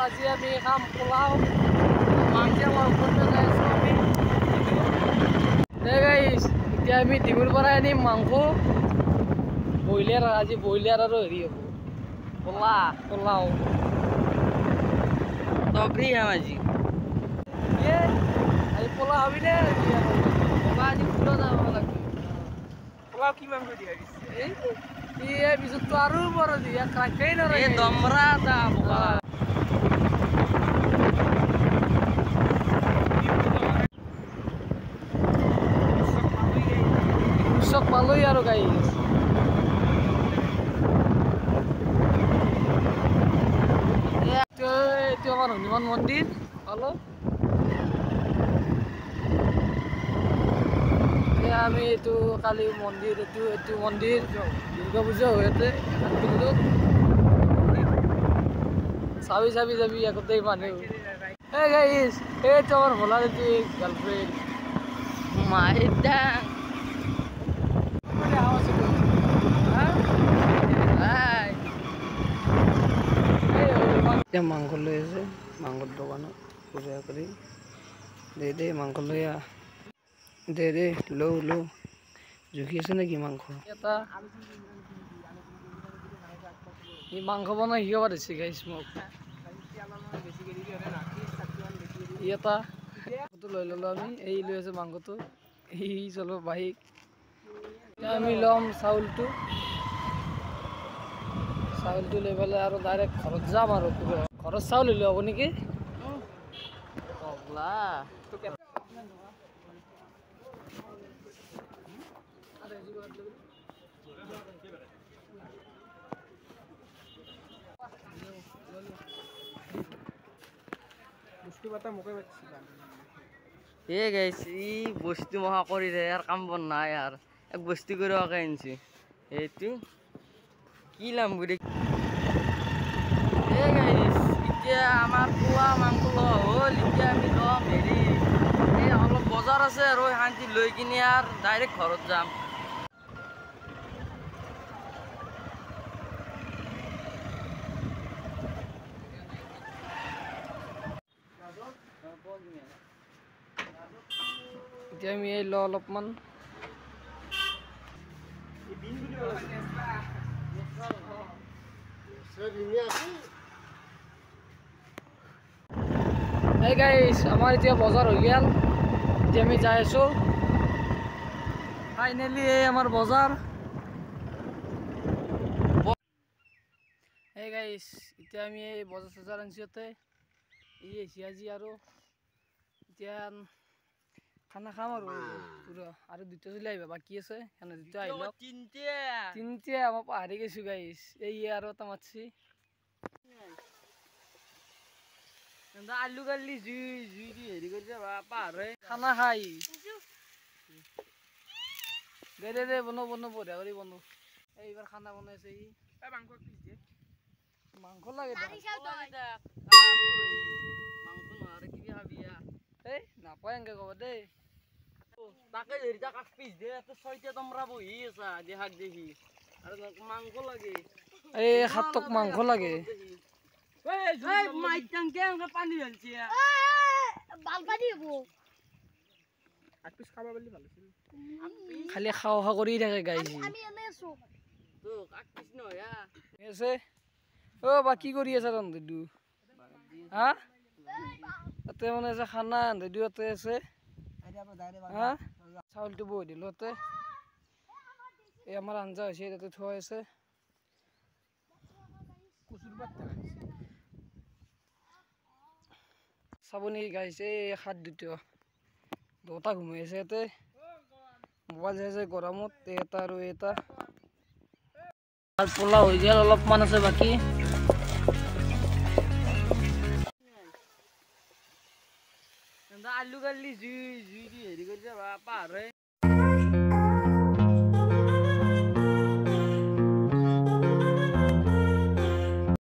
আজি আমি খাম পোলাও মাংসৰ ওপৰতে যাই আছো আমি গাইছ এতিয়া আমি ডিঙুৰ পৰা আনিম মাংস বইলাৰ আজি বইলাৰ আৰু হেৰি হ'ব পোলাও তগৰি খাম আজি আজি পোলাও হবি নে পোলা আজি ফুলো যাব লাগিব পোলাও কিমান কৰি দিয়া এই পিছততো আৰু বৰ দিয়া কাকেই নৰে এই দমৰা এটা বোকা চব পালোই আৰু গাইছ এইটো আমাৰ হনুমান মন্দিৰ পালো আমি এইটো কালি মন্দিৰ এইটো মন্দিৰ দুৰ্গা পূজা হৈ আছে চাবি যাবি আগতেই মানুহ এই গাইছ এইটো আমাৰ ভোলাৰ এইটো গাৰ্লফ্ৰেণ্ড মাইটা মাংস লৈ আছে মাংসৰ দোকানত পূজা কৰি দে মাংস লৈ দে লওঁ জুখি আছে নেকি মাংস এটা ই মাংস বনাই শিকাব দিছে গাইছ মোক এটা লৈ ল'লো আমি এই লৈ আছে মাংসটো এই চলো বাইক আমি ল'ম চাউলটো লৈ পেলাই আৰু ডাইৰেক্ট ঘৰত যাম আৰু ঘৰত চাউল লৈ হ'ব নেকি এই গাইছ ই বস্তু মহা কৰি দে আৰু কাম বন নাই আৰু এক বস্তু কৰিবকে আনিছে এইটো কি লাম বুলি এই গাইছ এতিয়া আমাৰ পোৱা মাংস লোৱা হ'ল এতিয়া আমি ল'ম হেৰি এই অলপ বজাৰ আছে আৰু শান্তি লৈ কিনে আৰু ডাইৰেক্ট ঘৰত যাম এতিয়া আমি এই লওঁ অলপমান এই গাইছ আমাৰ এতিয়া বজাৰ হৈ গ'ল এতিয়া আমি যাই আছো ফাইনেলি এই আমাৰ বজাৰ এই গাইছ এতিয়া আমি এই বজাৰ চজাৰ আনিছো ইয়াতে এই আহিছে আজি আৰু এতিয়া খানা খাম আৰু পুৰা আৰু দুটা চলি আহিবা বাকী আছে খানা দুটা আহিলক তিনটা মই পাহৰি গৈছো গাইছ এই আৰু এটা মাতছি আলু গালি জুই দি হেৰি কৰি পাহৰে খানা খাই দে বনো বঢ়িয়া কৰি বনো এইবাৰ খানা বনাইছে ই মাংস লাগে এই নাপায় এনেকে ক'ব দেই তাকে ধৰি তাক পিছ দে ছয়টা তমৰা বহি আছা দেখাক দেখি আৰু মাংস লাগে এই হাতক মাংস লাগে পানী ঢালছি খালি খাওঁ কৰি থাকে গাইছি আছে অ বা কি কৰি আছা ৰন্ধু হা তাতে মানে আছে খানা ৰান্ধি ইয়াতে আছে হা চাউলটো বৈ দিলো ইয়াতে এই আমাৰ আঞ্জা হৈছে তাতে থোৱা আছে চাবনি গাইছে হাত দুটা ঘুমাই আছে ইয়াতে মোবাইল চাই আছে গৰমত এটা আৰু এটা পোলাও হৈ গ'ল অলপমান আছে বাকী আলু গালি জুই দি হেৰি কৰি পাহৰে